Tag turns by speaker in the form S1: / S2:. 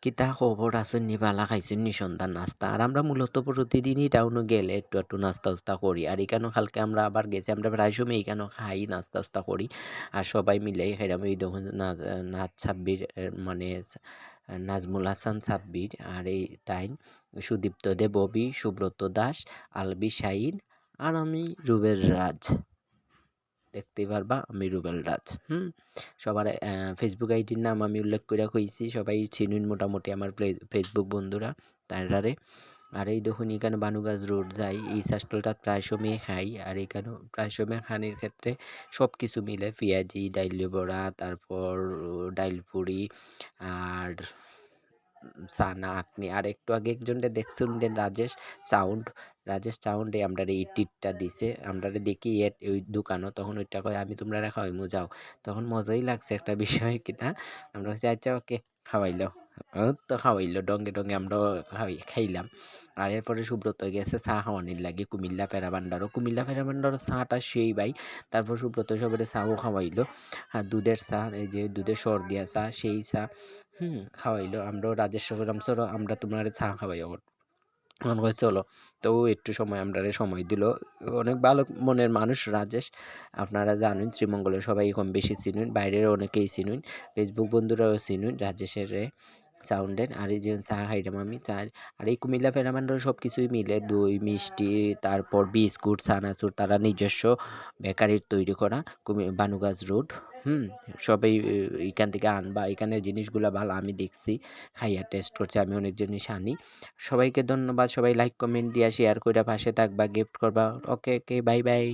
S1: কিতা খবর আছেন নি বালা খাইছেন নি সন্ধ্যার নাস্তা আর আমরা মূলত প্রতিদিনই টাউনে গেলে একটু নাস্তা উস্তা করি আর এখানে কালকে আমরা আবার গেছি আমরা প্রায় সময় এখানে খাই নাস্তা উস্তা করি আর সবাই মিলে খাইলাম এই দেখুন নাচ সাব্বির মানে নাজমুল হাসান সাব্বির আর এই তাইন সুদীপ্ত দে ববি সুব্রত দাস আলবি শাহিন আর আমি রুবেল রাজ দেখতেই পারবা আমি রুবেল রাজ সবার ফেসবুক আইডির নাম আমি উল্লেখ করে কইছি সবাই চিনুন মোটামুটি আমার ফেসবুক বন্ধুরা তারারে আর এই দেখুন এখানে বানুগাছ রোড যাই এই শাসটলটা প্রায় সময় খাই আর এখানে প্রায় সময় খানির ক্ষেত্রে সব কিছু মিলে পেঁয়াজি ডাইল বড়া তারপর ডাইল পুরি আর সানা আপনি আর একটু আগে একজনটা দেখছেন দেন রাজেশ চাউন্ডে আমরা এই টিটটা দিছে আমরা দেখি ওই দোকানও তখন ওইটা কয় আমি তোমরা খাওয়াইমু যাও তখন মজাই লাগছে একটা বিষয় কিনা আমরা বলছি আচ্ছা ওকে খাওয়াইলো তো খাওয়াইলো ডঙ্গে ডঙ্গে আমরা খাইলাম আর এরপরে সুব্রত গেছে চা খাওয়ানির লাগে কুমিল্লা প্যারাবান্ডারও চাটা সেই ভাই তারপর সুব্রত সবের চাও খাওয়াইলো আর দুধের চা এই যে দুধের সর দিয়া চা সেই চা খাওয়াইলো আমরাও রাজেশ্বর চলো আমরা তোমার চা খাওয়াই মনে করে চলো তো একটু সময় আমরা সময় দিল অনেক ভালো মনের মানুষ রাজেশ আপনারা জানেন শ্রীমঙ্গলের সবাই কম বেশি চিনুন বাইরের অনেকেই চিনুন ফেসবুক বন্ধুরাও চিনুন রাজেশের সাউন্ডের আর এই যে চা খাইলাম আমি চা আর এই কুমিল্লা ফেরামান্ডার সব কিছুই মিলে দই মিষ্টি তারপর বিস্কুট চানাচুর তারা নিজস্ব বেকারির তৈরি করা বানুগাছ রোড সবাই এখান থেকে আনবা এখানের জিনিসগুলো ভালো আমি দেখছি খাইয়া টেস্ট করছি আমি অনেক জিনিস আনি সবাইকে ধন্যবাদ সবাই লাইক কমেন্ট দিয়া শেয়ার করে পাশে থাকবা গিফট করবা ওকে বাই বাই।